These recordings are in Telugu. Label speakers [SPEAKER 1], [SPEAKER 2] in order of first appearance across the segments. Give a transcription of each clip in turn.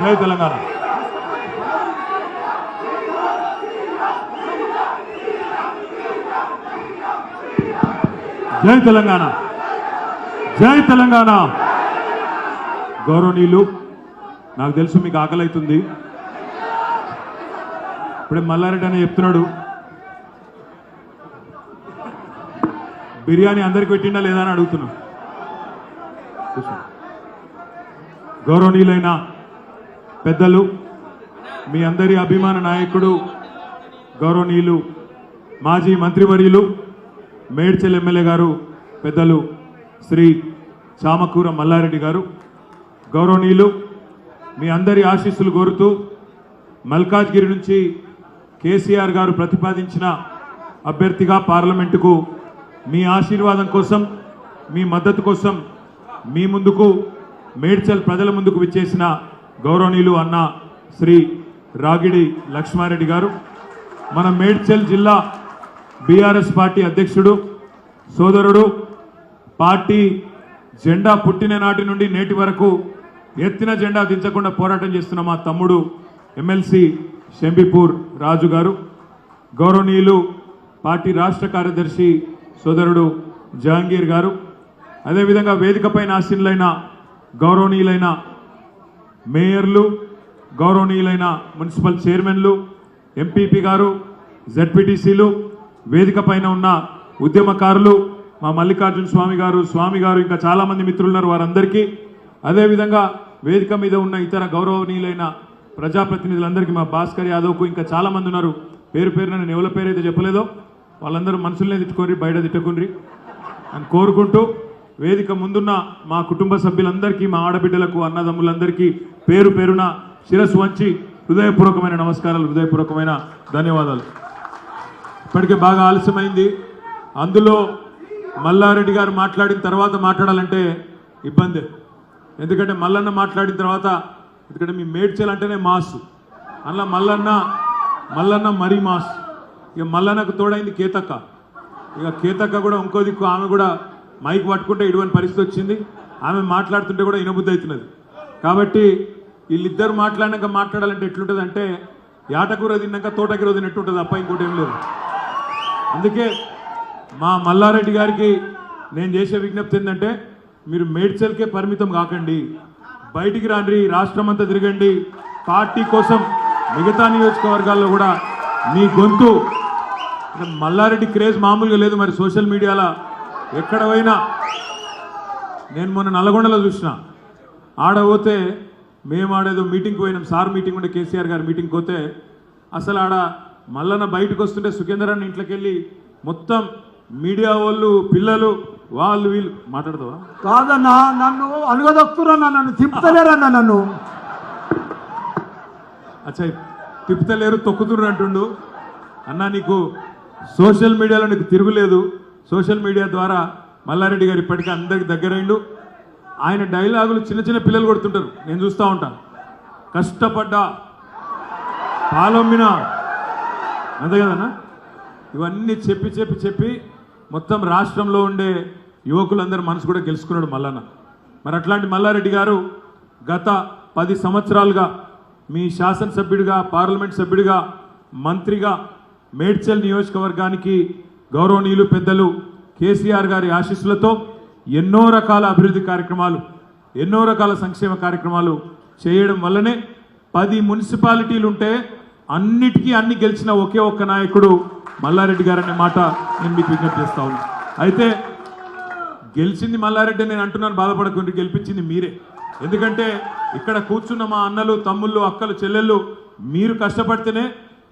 [SPEAKER 1] జై తెలంగాణ. జై తెలంగాణ. జై తెలంగాణ. గౌరవనీయులు, నాకు తెలుసు మీకు ఆకలి అవుతుంది. ఇప్పుడే మల్లారెడ్డి అని చెప్తున్నాడు, బిర్యానీ అందరికి పెట్టిండా లేదా అని అడుగుతున్నా. గౌరవనీయులైన పెద్దలు, మీ అందరి అభిమాన నాయకుడు, గౌరవనీయులు మాజీ మంత్రివర్యులు, మేడ్చల్ ఎమ్మెల్యే గారు పెద్దలు శ్రీ చామకూర మల్లారెడ్డి గారు, గౌరవనీయులు మీ అందరి ఆశీస్సులు కోరుతూ మల్కాజ్గిరి నుంచి కేసీఆర్ గారు ప్రతిపాదించిన అభ్యర్థిగా పార్లమెంటుకు మీ ఆశీర్వాదం కోసం, మీ మద్దతు కోసం మీ ముందుకు, మేడ్చల్ ప్రజల ముందుకు విచ్చేసిన గౌరవనీయులు అన్న శ్రీ రాగిడి లక్ష్మారెడ్డి గారు, మన మేడ్చల్ జిల్లా బీఆర్ఎస్ పార్టీ అధ్యక్షుడు, సోదరుడు, పార్టీ జెండా పుట్టిన నాటి నుండి నేటి వరకు ఎత్తిన జెండా దించకుండా పోరాటం చేస్తున్న మా తమ్ముడు ఎమ్మెల్సీ షంబీపూర్ రాజు గారు, గౌరవనీయులు పార్టీ రాష్ట్ర కార్యదర్శి సోదరుడు జహాంగీర్ గారు, అదేవిధంగా వేదికపైన ఆసీనులైన గౌరవనీయులైన మేయర్లు, గౌరవనీయులైన మున్సిపల్ చైర్మన్లు, ఎంపీపీ గారు, జెడ్పీటీసీలు, వేదిక పైన ఉన్న ఉద్యమకారులు, మా మల్లికార్జున స్వామి గారు ఇంకా చాలామంది మిత్రులు ఉన్నారు, వారందరికీ, అదేవిధంగా వేదిక మీద ఉన్న ఇతర గౌరవనీయులైన ప్రజాప్రతినిధులందరికీ, మా భాస్కర్ యాదవ్కు ఇంకా చాలామంది ఉన్నారు, పేరు పేరున నేను ఎవరి పేరు అయితే చెప్పలేదో వాళ్ళందరూ మనసులనే తిట్టుకోరి, బయట తిట్టుకుని అని కోరుకుంటూ, వేదిక ముందున్న మా కుటుంబ సభ్యులందరికీ, మా ఆడబిడ్డలకు, అన్నదమ్ములందరికీ పేరు పేరున శిరస్సు వంచి హృదయపూర్వకమైన నమస్కారాలు, హృదయపూర్వకమైన ధన్యవాదాలు. ఇప్పటికే బాగా ఆలస్యమైంది. అందులో మల్లారెడ్డి గారు మాట్లాడిన తర్వాత మాట్లాడాలంటే ఇబ్బంది. ఎందుకంటే మల్లన్న మాట్లాడిన తర్వాత, ఎందుకంటే మీ మేడ్చల్ అంటేనే మాస్, అందులో మల్లన్న మరీ మాస్. ఇక మల్లన్నకు తోడైంది కేతక్క. ఇక కేతక్క కూడా ఇంకో దిక్కు, ఆమె కూడా మైక్ పట్టుకుంటే ఇటువంటి పరిస్థితి వచ్చింది. ఆమె మాట్లాడుతుంటే కూడా ఇనబుద్ధి అవుతున్నది. కాబట్టి వీళ్ళిద్దరు మాట్లాడినాక మాట్లాడాలంటే ఎట్లుంటుంది అంటే, యాటకూర తిన్నాక తోటకూర తిన్నట్టుంటుంది, తప్ప ఇంకోటి ఏం లేదు. అందుకే మా మల్లారెడ్డి గారికి నేను చేసే విజ్ఞప్తి ఏంటంటే, మీరు మేడ్చల్కే పరిమితం కాకండి, బయటికి రాండి, రాష్ట్రం అంతా తిరగండి, పార్టీ కోసం మిగతా నియోజకవర్గాల్లో కూడా మీ గొంతు. మల్లారెడ్డి క్రేజ్ మామూలుగా లేదు. మరి సోషల్ మీడియాలో ఎక్కడ పోయినా, నేను మొన్న నల్గొండలో చూసిన, ఆడపోతే మేము ఆడేదో మీటింగ్కి పోయినాం, సార్ మీటింగ్ ఉండే, కేసీఆర్ గారు మీటింగ్కి పోతే అసలు ఆడ మల్లన్న బయటకు వస్తుంటే సుఖేందర్ అన్న ఇంట్లోకి వెళ్ళి మొత్తం మీడియా వాళ్ళు, పిల్లలు, వాళ్ళు వీళ్ళు మాట్లాడతావా
[SPEAKER 2] కాదన్నా, నన్ను అనుగదొక్కురన్నా, నన్ను తిప్పుతలేరన్నా, నన్ను
[SPEAKER 1] అచ్చా తిప్పుతలేరు, తొక్కుతుర్రు అంటుండు. అన్న నీకు సోషల్ మీడియాలో నీకు తిరుగులేదు. సోషల్ మీడియా ద్వారా మల్లారెడ్డి గారు ఇప్పటికీ అందరికి దగ్గరైండు. ఆయన డైలాగులు చిన్న చిన్న పిల్లలు కొడుతుంటారు, నేను చూస్తూ ఉంటాను. కష్టపడ్డా, పాలొమ్మినా, అంతే కదన్నా. ఇవన్నీ చెప్పి చెప్పి చెప్పి మొత్తం రాష్ట్రంలో ఉండే యువకులందరూ మనసు కూడా గెలుచుకున్నాడు మల్లన్న. మరి అట్లాంటి మల్లారెడ్డి గారు గత 10 సంవత్సరాలుగా మీ శాసనసభ్యుడిగా, పార్లమెంట్ సభ్యుడిగా, మంత్రిగా మేడ్చల్ నియోజకవర్గానికి గౌరవనీయులు పెద్దలు కేసీఆర్ గారి ఆశీస్సులతో ఎన్నో రకాల అభివృద్ధి కార్యక్రమాలు, ఎన్నో రకాల సంక్షేమ కార్యక్రమాలు చేయడం వల్లనే 10 మున్సిపాలిటీలు ఉంటే అన్నిటికీ అన్ని గెలిచిన ఒకే ఒక్క నాయకుడు మల్లారెడ్డి గారు అనే మాట నేను మీకు విజ్ఞప్తి చేస్తా ఉన్నాను. అయితే గెలిచింది మల్లారెడ్డి నేను అంటున్నాను, బాధపడకుండా, గెలిపించింది మీరే. ఎందుకంటే ఇక్కడ కూర్చున్న మా అన్నలు, తమ్ముళ్ళు, అక్కలు, చెల్లెళ్ళు మీరు కష్టపడితేనే,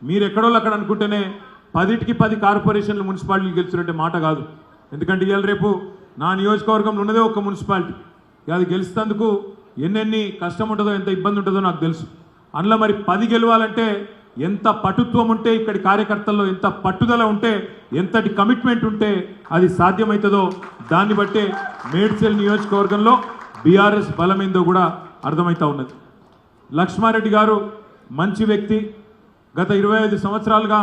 [SPEAKER 1] మీరు ఎక్కడోళ్ళు అక్కడ అనుకుంటేనే 10కి 10 కార్పొరేషన్లు, మున్సిపాలిటీలు గెలిచినట్టే మాట కాదు. ఎందుకంటే ఇవాళ రేపు నా నియోజకవర్గంలో ఉన్నదే ఒక మున్సిపాలిటీ. అది గెలిచేందుకు ఎన్నెన్ని కష్టం ఉంటుందో, ఎంత ఇబ్బంది ఉంటుందో నాకు తెలుసు. అందులో మరి 10 గెలవాలంటే ఎంత పటుత్వం ఉంటే, ఇక్కడి కార్యకర్తల్లో ఎంత పట్టుదల ఉంటే, ఎంతటి కమిట్మెంట్ ఉంటే అది సాధ్యమవుతుందో దాన్ని బట్టే మేడ్చల్ నియోజకవర్గంలో బీఆర్ఎస్ బలమైందో కూడా అర్థమవుతా ఉన్నది. లక్ష్మారెడ్డి గారు మంచి వ్యక్తి. గత 25 సంవత్సరాలుగా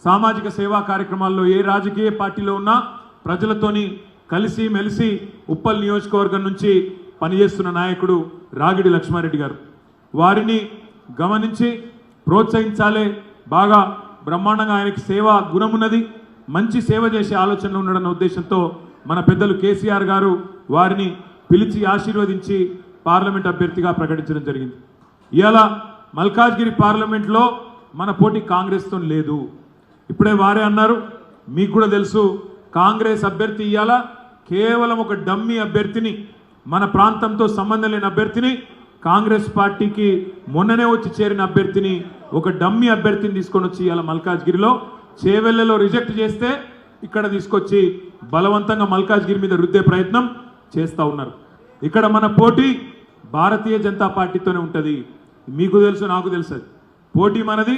[SPEAKER 1] సామాజిక సేవా కార్యక్రమాల్లో ఏ రాజకీయ పార్టీలో ఉన్నా ప్రజలతోని కలిసి మెలిసి ఉప్పల్ నియోజకవర్గం నుంచి పనిచేస్తున్న నాయకుడు రాగిడి లక్ష్మారెడ్డి గారు. వారిని గమనించి ప్రోత్సహించాలి. బాగా బ్రహ్మాండంగా ఆయనకి సేవా గుణం ఉన్నది, మంచి సేవ చేసే ఆలోచనలు ఉండడన్న ఉద్దేశంతో మన పెద్దలు కేసీఆర్ గారు వారిని పిలిచి ఆశీర్వదించి పార్లమెంట్ అభ్యర్థిగా ప్రకటించడం జరిగింది. ఇవాళ మల్కాజ్గిరి పార్లమెంట్లో మన పోటీ కాంగ్రెస్తో లేదు. ఇప్పుడే వారే అన్నారు, మీకు కూడా తెలుసు, కాంగ్రెస్ అభ్యర్థి ఇవాళ కేవలం ఒక డమ్మీ అభ్యర్థిని, మన ప్రాంతంతో సంబంధం లేని అభ్యర్థిని, కాంగ్రెస్ పార్టీకి మొన్ననే వచ్చి చేరిన అభ్యర్థిని, ఒక డమ్మీ అభ్యర్థిని తీసుకొని వచ్చి ఇవాళ మల్కాజ్గిరిలో చేవెళ్లలో రిజెక్ట్ చేస్తే ఇక్కడ తీసుకొచ్చి బలవంతంగా మల్కాజ్గిరి మీద రుద్దే ప్రయత్నం చేస్తూ ఉన్నారు. ఇక్కడ మన పోటీ భారతీయ జనతా పార్టీతోనే ఉంటుంది. మీకు తెలుసు, నాకు తెలుసు, అది పోటీ మనది.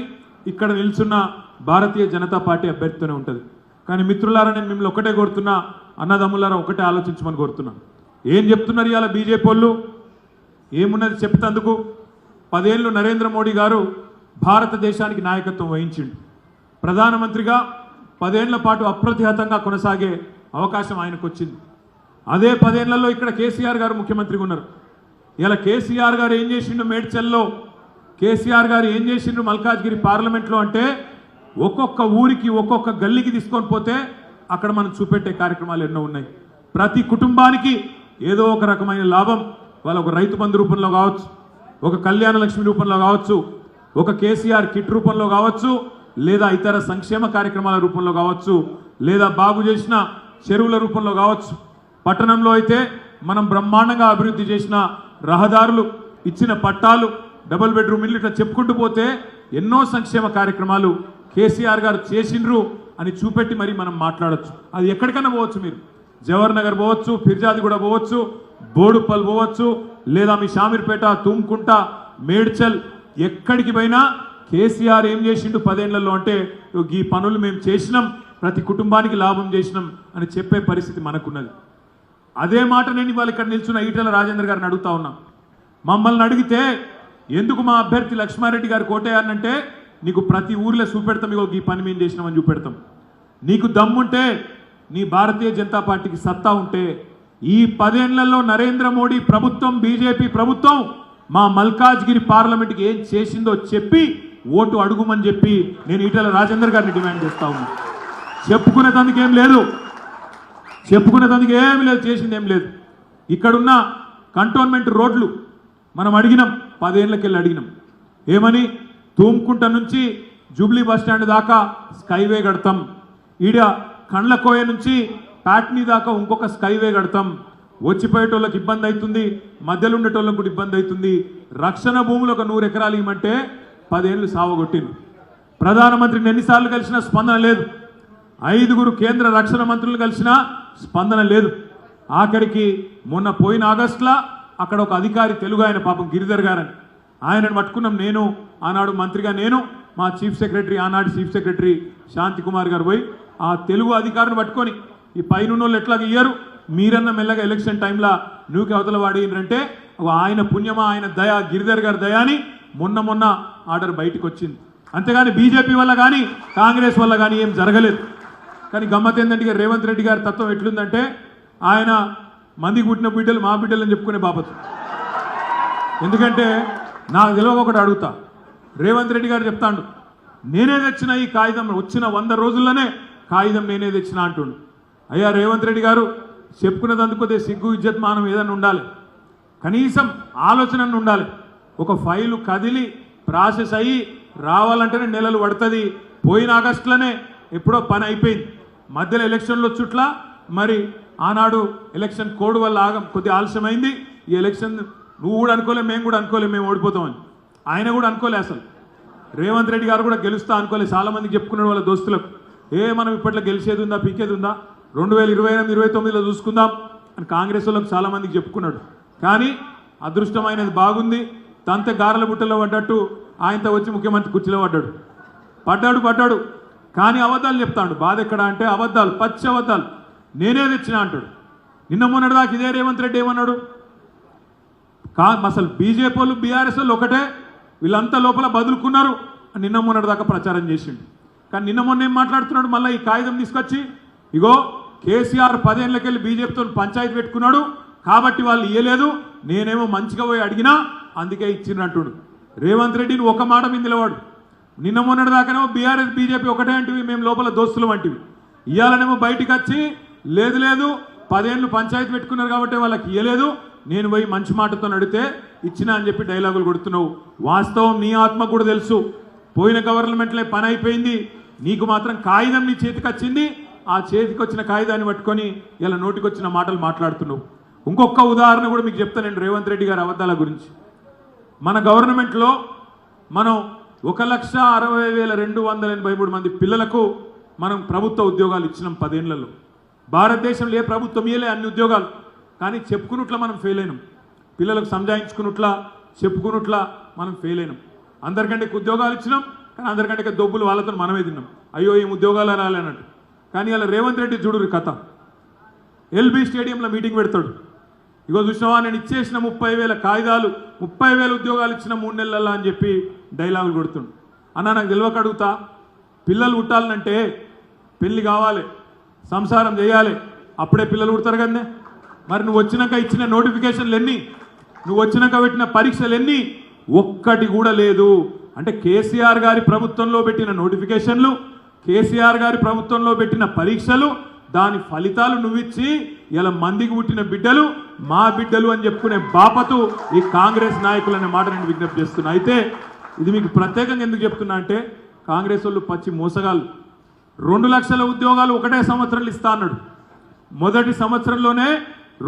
[SPEAKER 1] ఇక్కడ నిల్చున్న భారతీయ జనతా పార్టీ అభ్యర్థితోనే ఉంటుంది. కానీ మిత్రులారా, నేను మిమ్మల్ని ఒకటే కోరుతున్నా, అన్నదమ్ములారా ఒకటే ఆలోచించమని కోరుతున్నాను. ఏం చెప్తున్నారు ఇవాళ బీజేపీ వాళ్ళు? ఏమున్నది చెప్తందుకు? 10 ఏళ్ళు నరేంద్ర మోడీ గారు భారతదేశానికి నాయకత్వం వహించిండు. ప్రధానమంత్రిగా 10 ఏళ్ల పాటు అప్రతిహతంగా కొనసాగే అవకాశం ఆయనకు వచ్చింది. అదే 10 ఏళ్లలో ఇక్కడ కేసీఆర్ గారు ముఖ్యమంత్రిగా ఉన్నారు. ఇలా కేసీఆర్ గారు ఏం చేసిండు మేడ్చల్లో, కేసీఆర్ గారు ఏం చేసిండు మల్కాజ్గిరి పార్లమెంట్లో అంటే, ఒక్కొక్క ఊరికి ఒక్కొక్క గల్లీకి తీసుకొని పోతే అక్కడ మనం చూపెట్టే కార్యక్రమాలు ఎన్నో ఉన్నాయి. ప్రతి కుటుంబానికి ఏదో ఒక రకమైన లాభం, వాళ్ళ ఒక రైతు బంధు రూపంలో కావచ్చు, ఒక కళ్యాణ లక్ష్మి రూపంలో కావచ్చు, ఒక కేసీఆర్ కిట్ రూపంలో కావచ్చు, లేదా ఇతర సంక్షేమ కార్యక్రమాల రూపంలో కావచ్చు, లేదా బాగు చేసిన చెరువుల రూపంలో కావచ్చు. పట్టణంలో అయితే మనం బ్రహ్మాండంగా అభివృద్ధి చేసిన రహదారులు, ఇచ్చిన పట్టాలు, డబుల్ బెడ్రూమ్ ఇల్లు, ఇట్లా చెప్పుకుంటూ పోతే ఎన్నో సంక్షేమ కార్యక్రమాలు కేసీఆర్ గారు చేసిండ్రు అని చూపెట్టి మరి మనం మాట్లాడచ్చు. అది ఎక్కడికైనా పోవచ్చు, మీరు జవహర్ నగర్ పోవచ్చు, ఫిర్జాదిగూడ పోవచ్చు, బోడుప్పల్ పోవచ్చు, లేదా మీ షామీర్పేట, తుమ్కుంట, మేడ్చల్, ఎక్కడికి పోయినా కేసీఆర్ ఏం చేసిండు 10 ఏళ్లలో అంటే, ఈ పనులు మేము చేసినాం, ప్రతి కుటుంబానికి లాభం చేసినాం అని చెప్పే పరిస్థితి మనకున్నది. అదే మాట నేను ఇవాళ ఇక్కడ నిల్చున్న ఈటెల రాజేందర్ గారిని అడుగుతా ఉన్నా. మమ్మల్ని అడిగితే ఎందుకు మా అభ్యర్థి లక్ష్మారెడ్డి గారు కోటేయాలంటే, నీకు ప్రతి ఊర్లో చూపెడతాం, ఇగో ఈ పని మేము చేసినామని చూపెడతాం. నీకు దమ్ముంటే, నీ భారతీయ జనతా పార్టీకి సత్తా ఉంటే, ఈ 10 ఏళ్లలో నరేంద్ర మోడీ ప్రభుత్వం, బీజేపీ ప్రభుత్వం మా మల్కాజ్గిరి పార్లమెంట్కి ఏం చేసిందో చెప్పి ఓటు అడుగుమని చెప్పి నేను ఈటెల రాజేందర్ గారిని డిమాండ్ చేస్తా ఉన్నా. చెప్పుకునేందుకు ఏం లేదు, చెప్పుకునేందుకు ఏమి లేదు, చేసింది ఏం లేదు. ఇక్కడున్న కంటోన్మెంట్ రోడ్లు మనం అడిగినాం, 10 ఏళ్ళకెళ్ళి అడిగినాం. ఏమని? తూమ్కుంట నుంచి జూబ్లీ బస్ స్టాండ్ దాకా స్కైవే కడతాం, ఈడ కండ్లకోయ నుంచి ప్యాట్నీ దాకా ఇంకొక స్కైవే కడతాం. వచ్చిపోయేటోళ్ళకి ఇబ్బంది అవుతుంది, మధ్యలో ఉండేటోళ్ళకి కూడా ఇబ్బంది అవుతుంది. రక్షణ భూములు ఒక 100 ఎకరాలు ఇవ్వమంటే 10 ఏళ్ళు సావగొట్టింది. ప్రధానమంత్రిని ఎన్నిసార్లు కలిసినా స్పందన లేదు. 5గురు కేంద్ర రక్షణ మంత్రులు కలిసినా స్పందన లేదు. ఆఖరికి మొన్న పోయిన ఆగస్టులో అక్కడ ఒక అధికారి, తెలుగు ఆయన, పాపం గిరిధర్ గారని, ఆయనను పట్టుకున్నాం. నేను ఆనాడు మంత్రిగా, నేను మా చీఫ్ సెక్రటరీ, ఆనాడు చీఫ్ సెక్రటరీ శాంతి కుమార్ గారు పోయి ఆ తెలుగు అధికారిని పట్టుకొని, ఈ పైన వాళ్ళు ఎట్లాగ ఇయ్యరు, మీరన్న మెల్లగా ఎలక్షన్ టైంలో నువ్వుకి అవతల వాడినంటే ఆయన పుణ్యమా, ఆయన దయ, గిరిధర్ గారి దయాని మొన్న ఆర్డర్ బయటకు వచ్చింది. అంతేగాని బీజేపీ వల్ల కానీ కాంగ్రెస్ వల్ల కానీ ఏం జరగలేదు. కానీ గమ్మత్ ఏంటంటే రేవంత్ రెడ్డి గారి తత్వం ఎట్లుందంటే, ఆయన మందికి పుట్టిన బిడ్డలు మా బిడ్డలు అని చెప్పుకునే బాపతు. ఎందుకంటే నాకు తెలియక ఒకటి అడుగుతా, రేవంత్ రెడ్డి గారు చెప్తాడు, నేనే తెచ్చిన ఈ కాగితం, వచ్చిన 100 రోజుల్లోనే కాగితం నేనే తెచ్చిన అంటుండు. అయ్యా రేవంత్ రెడ్డి గారు, చెప్పుకునేందుకు సిగ్గు, ఇజ్జత్, మానం ఏదైనా ఉండాలి, కనీసం ఆలోచన ఉండాలి. ఒక ఫైలు కదిలి ప్రాసెస్ అయ్యి రావాలంటేనే నెలలు పడుతుంది. పోయిన ఆగస్టులోనే ఎప్పుడో పని అయిపోయింది. మధ్యలో ఎలక్షన్లు చుట్ల మరి ఆనాడు ఎలక్షన్ కోడ్ వల్ల కొద్దిగా ఆలస్యమైంది. ఈ ఎలక్షన్ నువ్వు కూడా అనుకోలే, మేము కూడా అనుకోలే, మేము ఓడిపోతామని. ఆయన కూడా అనుకోలే, అసలు రేవంత్ రెడ్డి గారు కూడా గెలుస్తా అనుకోలే. చాలామందికి చెప్పుకున్నాడు వాళ్ళ దోస్తులకు, మనం ఇప్పట్లో గెలిచేది ఉందా, పీకేది ఉందా, 2028, 2029లో చూసుకుందాం అని కాంగ్రెస్ వాళ్ళకి చాలామందికి చెప్పుకున్నాడు. కానీ అదృష్టమైనది బాగుంది, తంతే గారెల బుట్టలో పడ్డట్టు ఆయనతో వచ్చి ముఖ్యమంత్రి కుర్చీలో పడ్డాడు. కానీ అబద్ధాలు చెప్తాడు. బాధ ఎక్కడ అంటే అబద్ధాలు, పచ్చి అబద్ధాలు. నేనే తెచ్చినా అంటాడు. నిన్న మొన్నటి దాకా ఇదే రేవంత్ రెడ్డి ఏమన్నాడు, అసలు బీజేపీ వాళ్ళు, బీఆర్ఎస్ వాళ్ళు ఒకటే, వీళ్ళంతా లోపల బదులుకున్నారు నిన్న మొన్నటి దాకా ప్రచారం చేసిండు. కానీ నిన్న మొన్న ఏం మాట్లాడుతున్నాడు, మళ్ళీ ఈ కాగితం తీసుకొచ్చి, ఇగో కేసీఆర్ 10 ఏళ్ళకెళ్ళి బీజేపీతో పంచాయతీ పెట్టుకున్నాడు కాబట్టి వాళ్ళు ఇయ్యలేదు, నేనేమో మంచిగా పోయి అడిగినా అందుకే ఇచ్చినట్టుడు. రేవంత్ రెడ్డిని ఒక మాట మీద నిలవాడు. నిన్న మొన్నటి దాకానేమో బీఆర్ఎస్ బీజేపీ ఒకటే అంటివి, మేము లోపల దోస్తులు వంటివి. ఇవాళనేమో బయటికి వచ్చి లేదు లేదు 10 ఏళ్ళు పంచాయతీ పెట్టుకున్నారు కాబట్టి వాళ్ళకి ఇవ్వలేదు, నేను పోయి మంచి మాటతో నడితే ఇచ్చినా అని చెప్పి డైలాగులు కొడుతున్నావు. వాస్తవం నీ ఆత్మ కూడా తెలుసు. పోయిన గవర్నమెంట్లో పని అయిపోయింది, నీకు మాత్రం కాగితం నీ చేతికి వచ్చింది. ఆ చేతికి వచ్చిన కాగితాన్ని పట్టుకొని ఇలా నోటికి వచ్చిన మాటలు మాట్లాడుతున్నావు. ఇంకొక ఉదాహరణ కూడా మీకు చెప్తాను నేను రేవంత్ రెడ్డి గారి అబద్ధాల గురించి. మన గవర్నమెంట్లో మనం 1,60,283 మంది పిల్లలకు మనం ప్రభుత్వ ఉద్యోగాలు ఇచ్చినాం 10 ఏళ్లలో. భారతదేశంలో ఏ ప్రభుత్వం ఇయ్యలే అన్ని ఉద్యోగాలు. కానీ చెప్పుకున్నట్లా మనం ఫెయిల్ అయినాం. పిల్లలకు సంజాయించుకున్నట్లా చెప్పుకున్నట్లా మనం ఫెయిల్ అయినాం. అందరికంటే ఉద్యోగాలు ఇచ్చినాం, కానీ అందరికంటే దొబ్బులు వాళ్ళతో మనమే తిన్నాం. అయ్యో ఏం ఉద్యోగాలు రాలేనట్టు. కానీ అలా రేవంత్ రెడ్డి చూడు కథ. ఎల్బీ స్టేడియంలో మీటింగ్ పెడతాడు. ఇగో చూసినావా నేను ఇచ్చేసిన 30,000 కాగితాలు, 30,000 ఉద్యోగాలు ఇచ్చిన 3 నెలల్లో అని చెప్పి డైలాగులు కొడుతుండు. అన్న నాకు తెలియక అడుగుతా, పిల్లలు పుట్టాలంటే పెళ్లి కావాలి, సంసారం చేయాలి, అప్పుడే పిల్లలు పుడతారు కదే. మరి నువ్వు వచ్చినాక ఇచ్చిన నోటిఫికేషన్లు ఎన్ని, నువ్వు వచ్చినాక పెట్టిన పరీక్షలు ఎన్ని? ఒక్కటి కూడా లేదు. అంటే కేసీఆర్ గారి ప్రభుత్వంలో పెట్టిన నోటిఫికేషన్లు, కేసీఆర్ గారి ప్రభుత్వంలో పెట్టిన పరీక్షలు, దాని ఫలితాలు నువ్విచ్చి ఇలా మందికి పుట్టిన బిడ్డలు మా బిడ్డలు అని చెప్పుకునే బాపతు ఈ కాంగ్రెస్ నాయకులు అనే మాట నేను విజ్ఞప్తి చేస్తున్నా. అయితే ఇది మీకు ప్రత్యేకంగా ఎందుకు చెప్తున్నా అంటే కాంగ్రెస్ వాళ్ళు పచ్చి మోసగాళ్ళు. 2 లక్షల ఉద్యోగాలు ఒకటే సంవత్సరంలో ఇస్తా అన్నాడు. మొదటి సంవత్సరంలోనే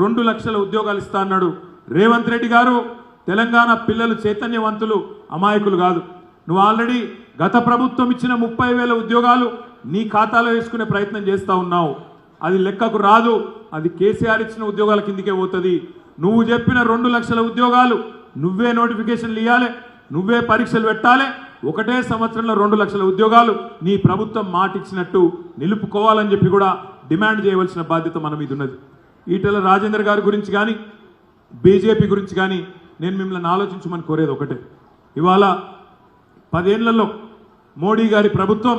[SPEAKER 1] 2 లక్షల ఉద్యోగాలు ఇస్తా అన్నాడు రేవంత్ రెడ్డి గారు. తెలంగాణ పిల్లలు చైతన్యవంతులు, అమాయకులు కాదు. నువ్వు ఆల్రెడీ గత ప్రభుత్వం ఇచ్చిన 30,000 ఉద్యోగాలు నీ ఖాతాలో వేసుకునే ప్రయత్నం చేస్తూ ఉన్నావు. అది లెక్కకు రాదు. అది కేసీఆర్ ఇచ్చిన ఉద్యోగాల కిందికే పోతుంది. నువ్వు చెప్పిన 2 లక్షల ఉద్యోగాలు నువ్వే నోటిఫికేషన్లు ఇవ్వాలి, నువ్వే పరీక్షలు పెట్టాలి. ఒకటే సంవత్సరంలో 2 లక్షల ఉద్యోగాలు నీ ప్రభుత్వం మాట ఇచ్చినట్టు నిలుపుకోవాలని చెప్పి కూడా డిమాండ్ చేయవలసిన బాధ్యత మన మీద ఉన్నది. ఈటెల రాజేందర్ గారి గురించి కానీ బీజేపీ గురించి కానీ నేను మిమ్మల్ని ఆలోచించమని కోరేది ఒకటే. ఇవాళ 10 ఏళ్లలో మోడీ గారి ప్రభుత్వం,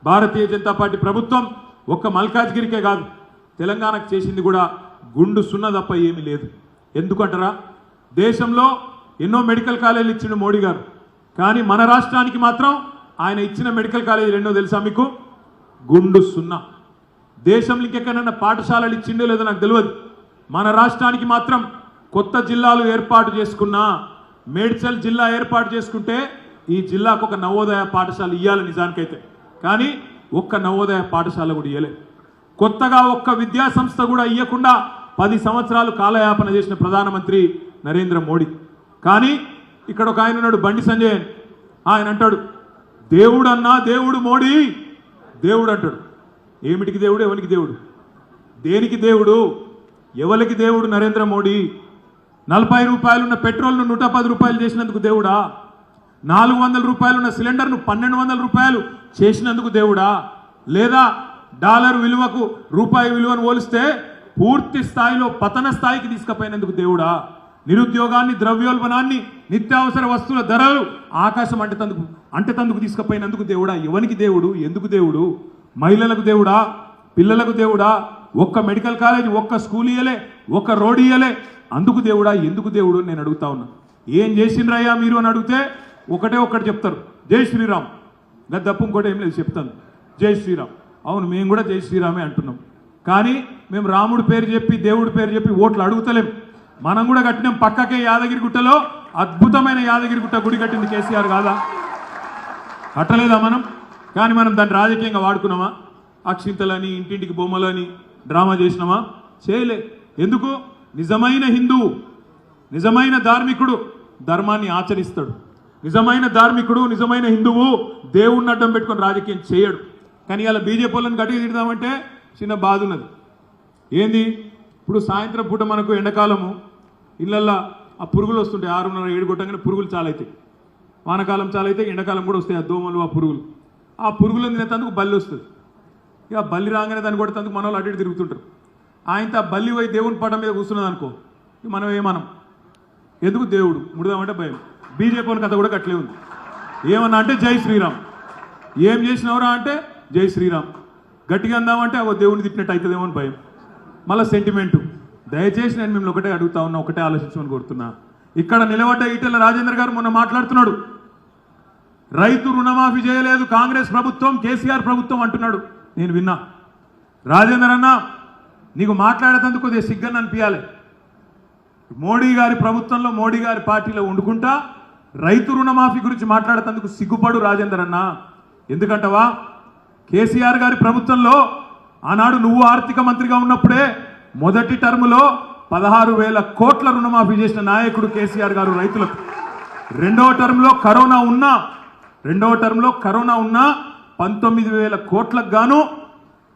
[SPEAKER 1] భారతీయ జనతా పార్టీ ప్రభుత్వం ఒక్క మల్కాజ్గిరికే కాదు తెలంగాణకు చేసింది కూడా గుండు సున్నా తప్ప ఏమీ లేదు. ఎందుకంటారా, దేశంలో ఎన్నో మెడికల్ కాలేజీలు ఇచ్చిండు మోడీ గారు. కానీ మన రాష్ట్రానికి మాత్రం ఆయన ఇచ్చిన మెడికల్ కాలేజీలు ఎన్నో తెలుసా మీకు? గుండు సున్నా. దేశంలో ఇంకెక్కడైనా పాఠశాలలు ఇచ్చిండో లేదో నాకు తెలియదు. మన రాష్ట్రానికి మాత్రం కొత్త జిల్లాలు ఏర్పాటు చేసుకున్నా, మేడ్చల్ జిల్లా ఏర్పాటు చేసుకుంటే ఈ జిల్లాకు ఒక నవోదయ పాఠశాల ఇవ్వాలి నిజానికైతే. కానీ ఒక్క నవోదయ పాఠశాల కూడా ఇవ్వలే. కొత్తగా ఒక్క విద్యా సంస్థ కూడా ఇవ్వకుండా 10 సంవత్సరాలు కాలయాపన చేసిన ప్రధానమంత్రి నరేంద్ర మోడీ. కానీ ఇక్కడ ఒక ఆయన ఉన్నాడు బండి సంజయ్, ఆయన అంటాడు దేవుడు అన్నా దేవుడు మోడీ, దేవుడు అంటాడు. ఏమిటికి దేవుడు, ఎవరికి దేవుడు, దేనికి దేవుడు, ఎవరికి దేవుడు? నరేంద్ర మోడీ 40 రూపాయలు ఉన్న పెట్రోల్ను 110 రూపాయలు చేసినందుకు దేవుడా? 400 రూపాయలు ఉన్న సిలిండర్ను 1200 రూపాయలు చేసినందుకు దేవుడా? లేదా డాలర్ విలువకు రూపాయి విలువను పోలిస్తే పూర్తి స్థాయిలో పతన స్థాయికి తీసుకుపోయినందుకు దేవుడా? నిరుద్యోగాన్ని, ద్రవ్యోల్బణాన్ని, నిత్యావసర వస్తువుల ధరలు ఆకాశం అంటేతందుకు తీసుకుపోయినందుకు దేవుడా? ఎవరికి దేవుడు, ఎందుకు దేవుడు? మహిళలకు దేవుడా, పిల్లలకు దేవుడా? ఒక్క మెడికల్ కాలేజ్, ఒక్క స్కూల్ ఇయ్యలే, ఒక్క రోడ్ ఇయ్యలే, అందుకు దేవుడా, ఎందుకు దేవుడు నేను అడుగుతా ఉన్నా. ఏం చేసిండ్రయ్యా మీరు అని అడిగితే ఒకటి చెప్తారు, జై శ్రీరామ్. గది తప్ప ఇంకోటి ఏం లేదు, చెప్తాను జై శ్రీరామ్. అవును, మేము కూడా జై శ్రీరామే అంటున్నాం. కానీ మేము రాముడి పేరు చెప్పి దేవుడి పేరు చెప్పి ఓట్లు అడుగుతలేం. మనం కూడా కట్టినాం. పక్కకే యాదగిరిగుట్టలో అద్భుతమైన యాదగిరిగుట్ట గుడి కట్టింది కేసీఆర్ కాదా? కట్టలేదా మనం? కానీ మనం దాన్ని రాజకీయంగా వాడుకున్నామా? అక్షింతలని, ఇంటింటికి బొమ్మలని డ్రామా చేసినామా? చేయలే. ఎందుకు? నిజమైన హిందువు, నిజమైన ధార్మికుడు ధర్మాన్ని ఆచరిస్తాడు. నిజమైన ధార్మికుడు, నిజమైన హిందువు దేవుణ్ణి అడ్డం పెట్టుకొని రాజకీయం చేయడు. కానీ ఇలా బీజేపీ వాళ్ళని గట్టిగా తిడదామంటే చిన్న బాధ ఉన్నది. ఏంది? ఇప్పుడు సాయంత్రం పూట మనకు ఎండాకాలము ఇళ్ళల్లో ఆ పురుగులు వస్తుంటాయి. 6:30, 7 కొట్టగానే పురుగులు చాలా అవుతాయి. వానకాలం చాలా అయితే, ఎండాకాలం కూడా వస్తాయి ఆ దోమలు, ఆ పురుగులు. ఆ పురుగులను తినేందుకు బల్లి వస్తుంది. ఇక బల్లి రాగానే దాన్ని కొట్టేందుకు మన వాళ్ళు అటు ఇటు తిరుగుతుంటారు. ఆయనతో ఆ బల్లి పోయి దేవుని పటం మీద కూర్చున్నది అనుకో, మనం ఏమనం? ఎందుకు? దేవుడు ముడదామంటే భయం. బీజేపీ కథ కూడా అట్లే ఉంది. ఏమన్నా అంటే జై శ్రీరామ్. ఏం చేసినవరా అంటే జై శ్రీరామ్. గట్టిగా అందామంటే అగో దేవుని తిట్టినట్టు అవుతుందేమో అని భయం. మళ్ళీ సెంటిమెంటు. దయచేసి నేను మిమ్మల్ని ఒకటే అడుగుతా ఉన్నా, ఒకటే ఆలోచించమని కోరుతున్నా. ఇక్కడ నిలబడ్డ ఈటెల రాజేందర్ గారు మొన్న మాట్లాడుతున్నాడు, రైతు రుణమాఫీ చేయలేదు కాంగ్రెస్ ప్రభుత్వం, కేసీఆర్ ప్రభుత్వం అంటున్నాడు. నేను విన్నా. రాజేందర్ అన్న, నీకు మాట్లాడేందుకు కొద్దిగా సిగ్గని అనిపించాలి. మోడీ గారి ప్రభుత్వంలో, మోడీ గారి పార్టీలో వండుకుంటా రైతు రుణమాఫీ గురించి మాట్లాడేందుకు సిగ్గుపడు రాజేందర్ అన్న. ఎందుకంటవా, కేసీఆర్ గారి ప్రభుత్వంలో ఆనాడు నువ్వు ఆర్థిక మంత్రిగా ఉన్నప్పుడే మొదటి టర్ములో 16,000 కోట్ల రుణమాఫీ చేసిన నాయకుడు కేసీఆర్ గారు రైతులకు. రెండవ టర్మ్లో కరోనా ఉన్నా 19,000 కోట్లకు గాను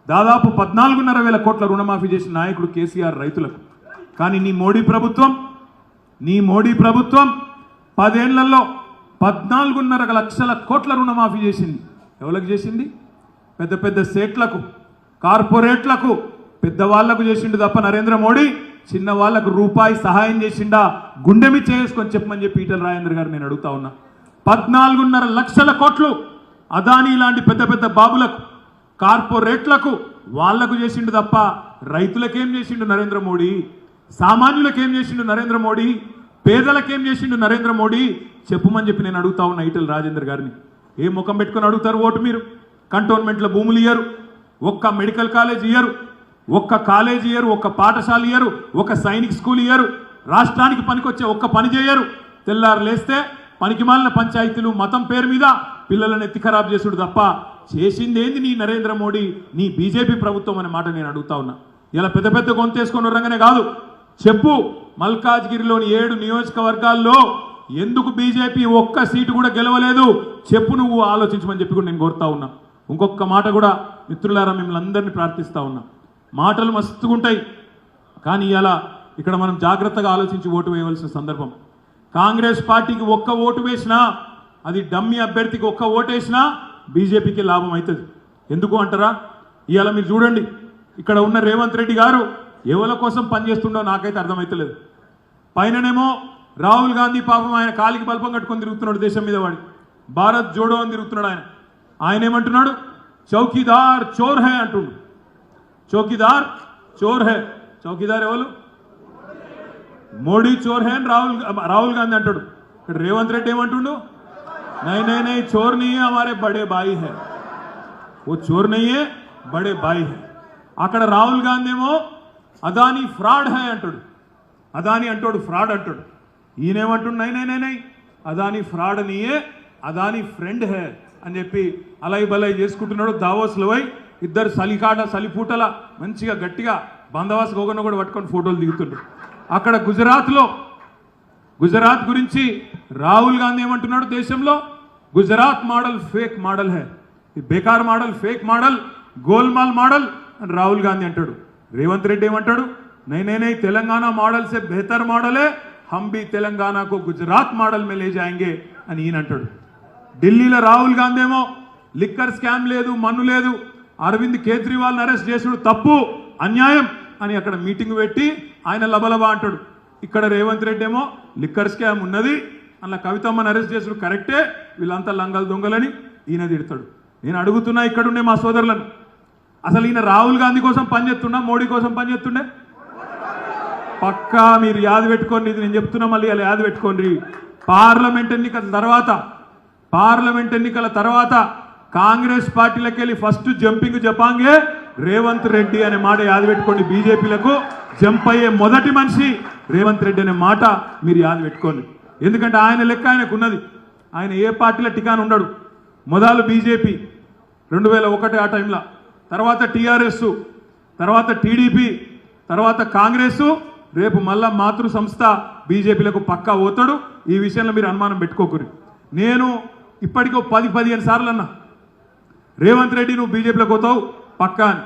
[SPEAKER 1] దాదాపు 14,500 కోట్ల రుణమాఫీ చేసిన నాయకుడు కేసీఆర్ రైతులకు. కానీ నీ మోడీ ప్రభుత్వం 10 ఏళ్లలో 14,500 లక్షల కోట్ల రుణమాఫీ చేసింది. ఎవరికి చేసింది? పెద్ద పెద్ద సేట్లకు, కార్పొరేట్లకు, పెద్దవాళ్లకు చేసిండు తప్ప నరేంద్ర మోడీ చిన్న వాళ్లకు రూపాయి సహాయం చేసిండా? గుండెమి చేసుకొని చెప్పమని చెప్పి ఈటెల రాజేందర్ గారు నేను అడుగుతా ఉన్నా. 14,500 లక్షల కోట్లు అదానీ లాంటి పెద్ద పెద్ద బాబులకు, కార్పొరేట్లకు వాళ్లకు చేసిండు తప్ప రైతులకేం చేసిండు నరేంద్ర మోడీ? సామాన్యులకేం చేసిండు నరేంద్ర మోడీ? పేదలకేం చేసిండు నరేంద్ర మోడీ? చెప్పమని చెప్పి నేను అడుగుతా ఉన్నా ఈటెల రాజేందర్ గారిని. ఏ ముఖం పెట్టుకొని అడుగుతారు ఓటు మీరు? కంటోన్మెంట్ల భూములు ఇయ్యరు, ఒక్క మెడికల్ కాలేజ్ ఇయ్యరు, ఒక్క కాలేజ్ ఇయ్యరు, ఒక్క పాఠశాల ఇయ్యరు, ఒక సైనిక్ స్కూల్ ఇయ్యరు, రాష్ట్రానికి పనికొచ్చే ఒక్క పని చేయరు. తెల్లారు లేస్తే పనికిమాలిన పంచాయతీలు, మతం పేరు మీద పిల్లలను ఎత్తి ఖరాబ్ చేసుడు తప్ప చేసిందేంది నీ నరేంద్ర మోడీ, నీ బీజేపీ ప్రభుత్వం అనే మాట నేను అడుగుతా ఉన్నా. ఇలా పెద్ద పెద్ద గొంతేసుకొని రంగానే కాదు, చెప్పు మల్కాజ్గిరిలోని 7 నియోజకవర్గాల్లో ఎందుకు బీజేపీ ఒక్క సీటు కూడా గెలవలేదు చెప్పు, నువ్వు ఆలోచించమని చెప్పి కూడా నేను కోరుతా ఉన్నా. ఇంకొక మాట కూడా మిత్రులారా, మిమ్మల్ని అందరినీ ప్రార్థిస్తా ఉన్నా. మాటలు మస్తుగుంటాయి, కానీ ఇలా ఇక్కడ మనం జాగ్రత్తగా ఆలోచించి ఓటు వేయవలసిన సందర్భం. కాంగ్రెస్ పార్టీకి ఒక్క ఓటు వేసినా, అది డమ్మీ అభ్యర్థికి ఒక్క ఓటు వేసినా బీజేపీకి లాభం అవుతుంది. ఎందుకు అంటారా? ఇవాళ మీరు చూడండి, ఇక్కడ ఉన్న రేవంత్ రెడ్డి గారు ఎవరి కోసం పనిచేస్తుండో నాకైతే అర్థమవుతలేదు. పైననేమో రాహుల్ గాంధీ పాపం ఆయన కాలికి బల్పం కట్టుకొని తిరుగుతున్నాడు, దేశం మీద వాడి భారత్ జోడో అని తిరుగుతున్నాడు. ఆయన ఏమంటున్నాడు? చౌకీదార్ చోర్ హై అంటుండు. చౌకీదార్ చోర్ హై. చౌకీదార్ ఎవరు? మోడీ చోర్ హై అని రాహుల్ గాంధీ అంటాడు. ఇక్కడ రేవంత్ రెడ్డి ఏమంటుండు? నై నై నై చోర్ नहीं है हमारे बड़े भाई है, वो चोर नहीं है बड़े भाई है. అక్కడ రాహుల్ గాంధీ ఏమో అదానీ ఫ్రాడ్ హై అంటాడు. అదానీ అంటాడు ఫ్రాడ్ అంటాడు. ఈయనేమంటుండు? నై నై నై నై అదానీ ఫ్రాడ్ నీయే, అదానీ ఫ్రెండ్ హై అని చెప్పి అలై బలై చేసుకుంటున్నాడు. దావోస్లో పోయి ఇద్దరు సలిపూటల మంచిగా గట్టిగా బందవాస్ గోగన్న కూడా పట్టుకొని ఫోటోలు దిగుతుండ్రు. అక్కడ గుజరాత్ గురించి రాహుల్ గాంధీ ఏమంటున్నాడు? దేశంలో గుజరాత్ మోడల్ ఫేక్ మోడల్ హై, బేకార్ మోడల్, ఫేక్ మోడల్, గోల్మాల్ మోడల్ అని రాహుల్ గాంధీ అంటాడు. రేవంత్ రెడ్డి ఏమంటాడు? నై నై నై తెలంగాణ మోడల్ సే బెహతర్ మోడల్ హై, हम भी तेलंगाना को गुजरात मॉडल में ले जाएंगे అని ఈయన అంటాడు. ఢిల్లీలో రాహుల్ గాంధీ ఏమో లిక్కర్ స్కామ్ లేదు, మన్ను లేదు, అరవింద్ కేజ్రీవాల్ని అరెస్ట్ చేసుడు తప్పు, అన్యాయం అని అక్కడ మీటింగ్ పెట్టి ఆయన లబలబా అంటాడు. ఇక్కడ రేవంత్ రెడ్డి ఏమో లిక్కర్ స్కామ్ ఉన్నది, అలా కవితమ్మని అరెస్ట్ చేసుడు కరెక్టే, వీళ్ళంతా లంగలు దొంగలని ఈయన తిడతాడు. నేను అడుగుతున్నా ఇక్కడుండే మా సోదరులను, అసలు ఈయన రాహుల్ గాంధీ కోసం పనిచేస్తున్నా, మోడీ కోసం పనిచేస్తుండే? పక్కా మీరు యాద పెట్టుకోండి, ఇది నేను చెప్తున్నా, మళ్ళీ అలా యాద పెట్టుకోండి. పార్లమెంట్ ఎన్నికల తర్వాత కాంగ్రెస్ పార్టీలకు వెళ్ళి ఫస్ట్ జంపింగ్ జపాంగే రేవంత్ రెడ్డి అనే మాట యాద పెట్టుకోండి. బీజేపీలకు జంప్ అయ్యే మొదటి మనిషి రేవంత్ రెడ్డి అనే మాట మీరు యాద పెట్టుకోండి. ఎందుకంటే ఆయన లెక్క ఆయనకు ఉన్నది. ఆయన ఏ పార్టీలో టికాన్ ఉండడు. మొదలు బీజేపీ 2001 ఆ టైంలో, తర్వాత టీఆర్ఎస్, తర్వాత టీడీపీ, తర్వాత కాంగ్రెస్, రేపు మళ్ళా మాతృ సంస్థ బీజేపీలకు పక్కా పోతాడు. ఈ విషయంలో మీరు అనుమానం పెట్టుకోకూరి. నేను ఇప్పటికో 10-15 సార్లు అన్నా, రేవంత్ రెడ్డి నువ్వు బీజేపీలోకి పోతావు పక్కా అని.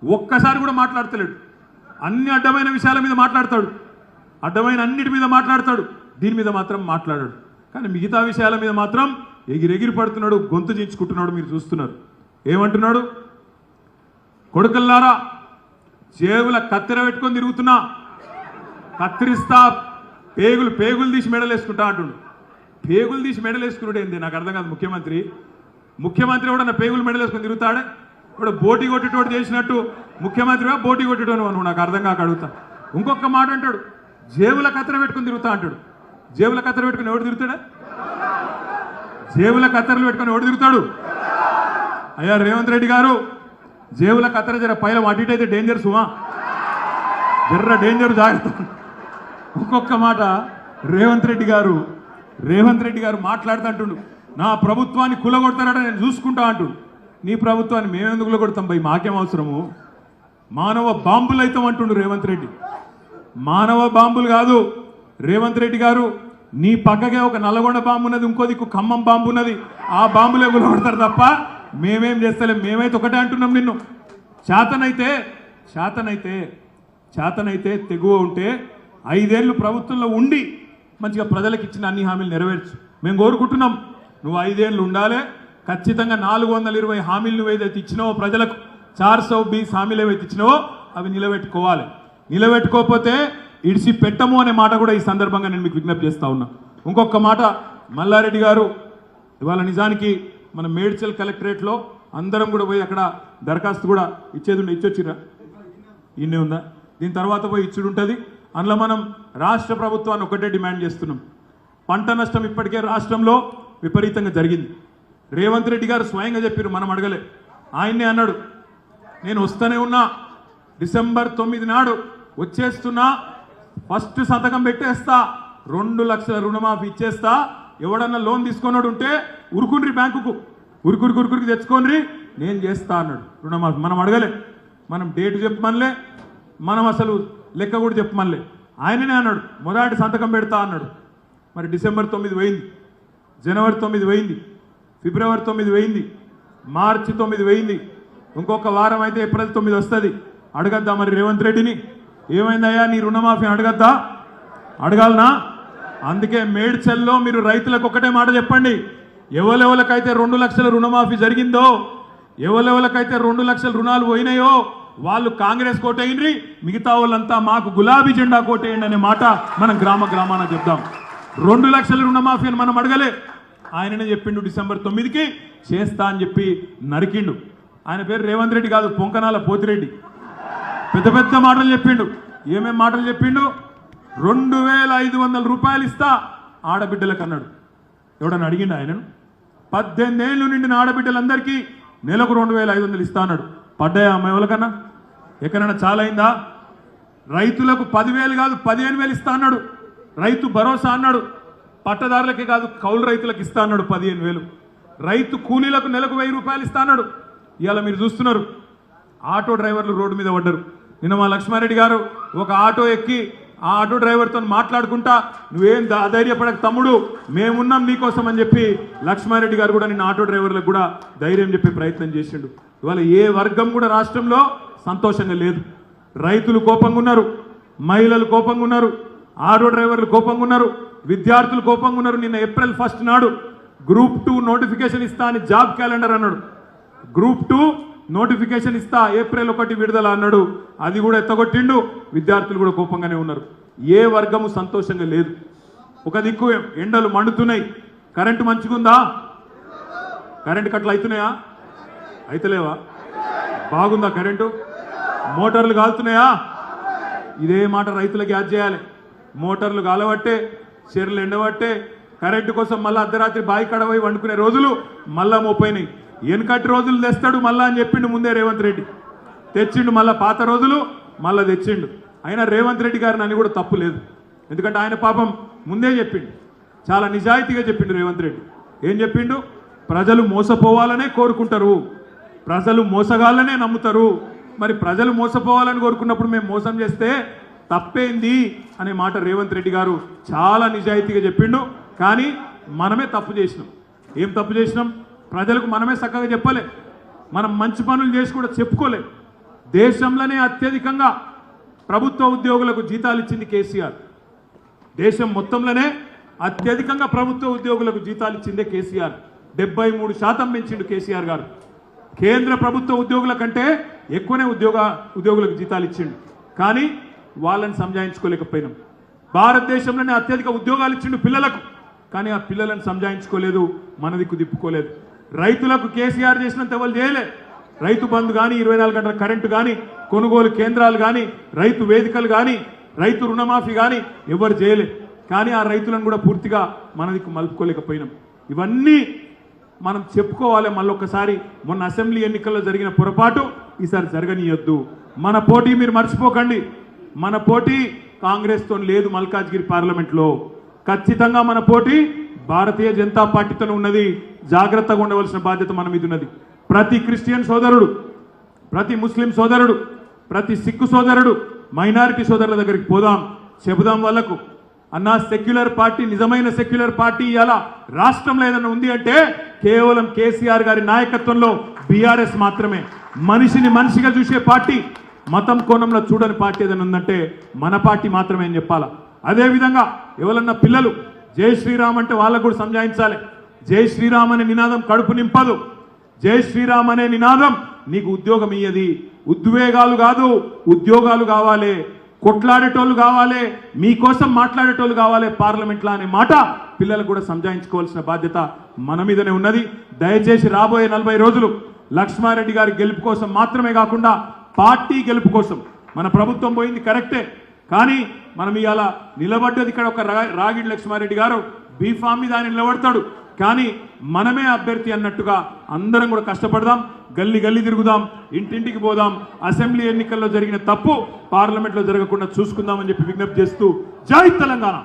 [SPEAKER 1] ఒక్కసారి కూడా మాట్లాడతలేడు. అన్ని అడ్డమైన విషయాల మీద మాట్లాడతాడు, అడ్డమైన అన్నిటి మీద మాట్లాడతాడు, దీని మీద మాత్రం మాట్లాడాడు. కానీ మిగతా విషయాల మీద మాత్రం ఎగిరెగిరి పడుతున్నాడు, గొంతు చించుకుంటున్నాడు. మీరు చూస్తున్నారు. ఏమంటున్నాడు? కొడుకల్లారా, జేబుల కత్తెర పెట్టుకొని తిరుగుతున్నా, కత్తిరిస్తా, పేగులు తీసి మెడలు వేసుకుంటా అంటుండు. పేగులు తీసి మెడలు వేసుకున్నాడు ఏంది? నాకు అర్థం కాదు. ముఖ్యమంత్రి కూడా నా పేగులు మెడలు వేసుకొని తిరుగుతాడే? ఇప్పుడు బోటీ కొట్టేటోడు చేసినట్టు ముఖ్యమంత్రిగా బోటీ కొట్టేటోను నువ్వు, నాకు అర్థం కాక అడుగుతా. ఇంకొక మాట అంటాడు, జేబుల కత్తెర పెట్టుకొని తిరుగుతా అంటాడు. జేబుల కత్తెర పెట్టుకుని ఎవడు తిరుగుతాడా? జేబుల కత్తెరలు పెట్టుకుని ఎవడు తిరుగుతాడు? అయ్యా రేవంత్ రెడ్డి గారు, జేబుల కత్తెర జర పైలం అటు ఇటు అయితే డేంజర్ సుమా, జర్ర డేంజర్, జాగ్రత్త. ఒక్కొక్క మాట రేవంత్ రెడ్డి గారు మాట్లాడుతుంటుండు, నా ప్రభుత్వాన్ని కులగొడతారట నేను చూసుకుంటా అంటుండు. నీ ప్రభుత్వాన్ని మేమెందుకు కులగొడతాం భయ్, మాకేం అవసరము? మానవ బాంబులు అవుతాం అంటుండు రేవంత్ రెడ్డి. మానవ బాంబులు కాదు రేవంత్ రెడ్డి గారు, నీ పక్కకే ఒక నల్లగొండ బాంబు ఉన్నది, ఇంకో దిక్కు ఖమ్మం బాంబు ఉన్నది, ఆ బాంబులే కులగొడతారు తప్ప మేమేం చేస్తలేం. మేమైతే ఒకటే అంటున్నాం, నిన్ను చేతనైతే తెగువ ఉంటే 5 ఏళ్ళు ప్రభుత్వంలో ఉండి మంచిగా ప్రజలకు ఇచ్చిన అన్ని హామీలు నెరవేర్చు. మేము కోరుకుంటున్నాం నువ్వు 5 ఏళ్ళు ఉండాలి, ఖచ్చితంగా 420 హామీలు నువ్వేదైతే ఇచ్చినావో ప్రజలకు, 420 హామీలు ఏవైతే ఇచ్చినావో అవి నిలబెట్టుకోవాలి. నిలబెట్టుకోకపోతే ఇడిసి పెట్టము అనే మాట కూడా ఈ సందర్భంగా నేను మీకు విజ్ఞప్తి చేస్తా ఉన్నా. ఇంకొక మాట, మల్లారెడ్డి గారు ఇవాళ నిజానికి మన మేడ్చల్ కలెక్టరేట్లో అందరం కూడా పోయి అక్కడ దరఖాస్తు కూడా ఇచ్చొచ్చిరా, ఇన్నే ఉందా, దీని తర్వాత పోయి ఇచ్చుడు ఉంటుంది. అందులో మనం రాష్ట్ర ప్రభుత్వాన్ని ఒకటే డిమాండ్ చేస్తున్నాం. పంట నష్టం ఇప్పటికే రాష్ట్రంలో విపరీతంగా జరిగింది. రేవంత్ రెడ్డి గారు స్వయంగా చెప్పారు, మనం అడగలే. ఆయన్నే అన్నాడు, నేను వస్తూనే ఉన్నా, డిసెంబర్ 9 నాడు వచ్చేస్తున్నా, ఫస్ట్ సంతకం పెట్టేస్తా, 2 లక్షల రుణమాఫీ ఇచ్చేస్తా, ఎవడన్నా లోన్ తీసుకున్నాడు ఉంటే ఉరుకుండ్రి బ్యాంకుకు, ఉరుకురికి తెచ్చుకోండి, నేను చేస్తా అన్నాడు రుణమాఫీ. మనం అడగలే, మనం డేటు చెప్పమనిలే, మనం అసలు లెక్క కూడా చెప్పమనిలే. ఆయననే అన్నాడు మొదటి సంతకం పెడతా అన్నాడు. మరి డిసెంబర్ 9 పోయింది, జనవరి 9 పోయింది, ఫిబ్రవరి 9 పోయింది, మార్చి 9 పోయింది, ఇంకొక వారం అయితే ఏప్రిల్ 9 వస్తుంది. అడగద్దా మరి రేవంత్ రెడ్డిని, ఏమైందయ్యా నీ రుణమాఫీ అడగద్దా? అడగాలనా? అందుకే మేడ్చల్లో మీరు రైతులకు ఒకటే మాట చెప్పండి, ఎవరెవరికైతే 2 లక్షల రుణమాఫీ జరిగిందో, ఎవరెవరికైతే 2 లక్షల రుణాలు పోయినాయో వాళ్ళు కాంగ్రెస్ కోటేయండి, మిగతా వాళ్ళంతా మాకు గులాబీ జెండా కోటేయండి అనే మాట మనం గ్రామాన చెప్దాం. 2 లక్షల రుణమాఫీ అని మనం అడగలే, ఆయననే చెప్పిండు డిసెంబర్ 9కి చేస్తా అని చెప్పి నరికిండు. ఆయన పేరు రేవంత్ రెడ్డి కాదు, పొంకనాల పోతిరెడ్డి. పెద్ద మాటలు చెప్పిండు. ఏమేం మాటలు చెప్పిండు? 2500 రూపాయలు ఇస్తా ఆడబిడ్డలకు అన్నాడు. ఎవడన్నా అడిగిండు ఆయనను? 18 ఏళ్ళు నిండిన ఆడబిడ్డలందరికీ నెలకు 2500 ఇస్తా అన్నాడు. పడ్డాయా అమ్మాయి వాళ్ళకన్నా? ఎక్కడన్నా చాలా అయిందా? రైతులకు 10,000 కాదు 15,000 ఇస్తా అన్నాడు. రైతు భరోసా అన్నాడు. పట్టదారులకే కాదు కౌలు రైతులకు ఇస్తా అన్నాడు 15,000. రైతు కూలీలకు నెలకు 1000 రూపాయలు ఇస్తా అన్నాడు. ఇవాళ మీరు చూస్తున్నారు ఆటో డ్రైవర్లు రోడ్డు మీద పడ్డారు. నిన్న మా లక్ష్మారెడ్డి గారు ఒక ఆటో ఎక్కి ఆ ఆటో డ్రైవర్తో మాట్లాడుకుంటా, నువ్వేం అధైర్యపడక తమ్ముడు, మేమున్నాం నీకోసం అని చెప్పి లక్ష్మారెడ్డి గారు కూడా నిన్న ఆటో డ్రైవర్లకు కూడా ధైర్యం చెప్పే ప్రయత్నం చేసిండు. ఇవాళ ఏ వర్గం కూడా రాష్ట్రంలో సంతోషంగా లేదు. రైతులు కోపంగా ఉన్నారు, మహిళలు కోపంగా ఉన్నారు, ఆటో డ్రైవర్లు కోపంగా ఉన్నారు, విద్యార్థులు కోపంగా ఉన్నారు. నిన్న ఏప్రిల్ 1 నాడు గ్రూప్ 2 నోటిఫికేషన్ ఇస్తా అని జాబ్ క్యాలెండర్ అన్నాడు. గ్రూప్ 2 నోటిఫికేషన్ ఇస్తా ఏప్రిల్ 1 విడుదల అన్నాడు. అది కూడా ఎత్తగొట్టిండు. విద్యార్థులు కూడా కోపంగానే ఉన్నారు. ఏ వర్గము సంతోషంగా లేదు. ఒక దిక్కు ఎండలు మండుతున్నాయి, కరెంటు మంచిగుందా? కరెంటు కట్లు అవుతున్నాయా? అయితలేవా? బాగుందా కరెంటు? మోటార్లు కాలుతున్నాయా? ఇదే మాట రైతులకు యాద్ చేయాలి. మోటార్లు కాలబట్టే, చీరలు ఎండబట్టే, కరెంటు కోసం మళ్ళీ అర్ధరాత్రి బావి కడవై వండుకునే రోజులు మళ్ళా మోపోయినాయి. వెనకటి రోజులు తెస్తాడు మళ్ళా అని చెప్పిండు ముందే రేవంత్ రెడ్డి. తెచ్చిండు మళ్ళా పాత రోజులు మళ్ళా తెచ్చిండు. అయినా రేవంత్ రెడ్డి గారిని అని కూడా తప్పు లేదు. ఎందుకంటే ఆయన పాపం ముందే చెప్పిండు, చాలా నిజాయితీగా చెప్పిండు రేవంత్ రెడ్డి. ఏం చెప్పిండు? ప్రజలు మోసపోవాలనే కోరుకుంటారు, ప్రజలు మోసగాళ్ళనే నమ్ముతారు. మరి ప్రజలు మోసపోవాలని కోరుకున్నప్పుడు మేము మోసం చేస్తే తప్పేంది అనే మాట రేవంత్ రెడ్డి గారు చాలా నిజాయితీగా చెప్పిండు. కానీ మనమే తప్పు చేసినాం. ఏం తప్పు చేసినాం? ప్రజలకు మనమే చక్కగా చెప్పలే, మనం మంచి పనులు చేసి కూడా చెప్పుకోలే. దేశంలోనే అత్యధికంగా ప్రభుత్వ ఉద్యోగులకు జీతాలు ఇచ్చింది కేసీఆర్. దేశం మొత్తంలోనే అత్యధికంగా ప్రభుత్వ ఉద్యోగులకు జీతాలు ఇచ్చిందే కేసీఆర్. 73% పెంచిండు కేసీఆర్ గారు. కేంద్ర ప్రభుత్వ ఉద్యోగుల కంటే ఎక్కువనే ఉద్యోగులకు జీతాలు ఇచ్చిండు. కానీ వాళ్ళని సంజాయించుకోలేకపోయినాం. భారతదేశంలోనే అత్యధిక ఉద్యోగాలు ఇచ్చిండు పిల్లలకు, కానీ ఆ పిల్లలను సంజాయించుకోలేదు, మన దిక్కు తిప్పుకోలేదు. రైతులకు కేసీఆర్ చేసినంత ఎవరు చేయలే. రైతు బంధు కానీ, 24 గంటల కరెంటు కానీ, కొనుగోలు కేంద్రాలు కానీ, రైతు వేదికలు కానీ, రైతు రుణమాఫీ కానీ ఎవరు చేయలే. కానీ ఆ రైతులను కూడా పూర్తిగా మనదికి మలుపుకోలేకపోయినాం. ఇవన్నీ మనం చెప్పుకోవాలి. మళ్ళొక్కసారి మొన్న అసెంబ్లీ ఎన్నికల్లో జరిగిన పొరపాటు ఈసారి జరగనీయొద్దు. మన పోటీ మీరు మర్చిపోకండి. మన పోటీ కాంగ్రెస్తో లేదు. మల్కాజ్గిరి పార్లమెంట్లో ఖచ్చితంగా మన పోటీ భారతీయ జనతా పార్టీతో ఉన్నది. జాగ్రత్తగా ఉండవలసిన బాధ్యత మన మీద ఉన్నది. ప్రతి క్రిస్టియన్ సోదరుడు, ప్రతి ముస్లిం సోదరుడు, ప్రతి సిక్కు సోదరుడు, మైనారిటీ సోదరుల దగ్గరికి పోదాం, చెబుదాం వాళ్ళకు, అన్నా సెక్యులర్ పార్టీ, నిజమైన సెక్యులర్ పార్టీ ఇవాళ రాష్ట్రంలో ఏదైనా ఉంది అంటే కేవలం కేసీఆర్ గారి నాయకత్వంలో బీఆర్ఎస్ మాత్రమే. మనిషిని మనిషిగా చూసే పార్టీ, మతం కోణంలో చూడని పార్టీ ఏదైనా ఉందంటే మన పార్టీ మాత్రమే అని చెప్పాలా. అదేవిధంగా ఎవరన్నా పిల్లలు జై శ్రీరామ్ అంటే వాళ్ళకు కూడా సంజాయించాలి. జై శ్రీరామ్ అనే నినాదం కడుపు నింపదు. జై శ్రీరామ్ అనే నినాదం నీకు ఉద్యోగం ఇయ్యది. ఉద్వేగాలు కాదు, ఉద్యోగాలు కావాలి. కొట్లాడేటోళ్ళు కావాలి, మీకోసం మాట్లాడేటోళ్ళు కావాలి పార్లమెంట్లో అనే మాట పిల్లలకు కూడా సంజాయించుకోవాల్సిన బాధ్యత మన మీదనే ఉన్నది. దయచేసి రాబోయే 40 రోజులు లక్ష్మారెడ్డి గారి గెలుపు కోసం మాత్రమే కాకుండా పార్టీ గెలుపు కోసం, మన ప్రభుత్వం పోయింది కరెక్టే, కానీ మనం ఇవాళ నిలబడ్డది ఇక్కడ ఒక రాగిడి లక్ష్మారెడ్డి గారు బీఫామ్ మీద ఆయన నిలబడతాడు, కానీ మనమే అభ్యర్థి అన్నట్టుగా అందరం కూడా కష్టపడదాం. గల్లీ గల్లీ తిరుగుదాం, ఇంటింటికి పోదాం. అసెంబ్లీ ఎన్నికల్లో జరిగిన తప్పు పార్లమెంట్లో జరగకుండా చూసుకుందామని చెప్పి విజ్ఞప్తి చేస్తూ జై తెలంగాణ.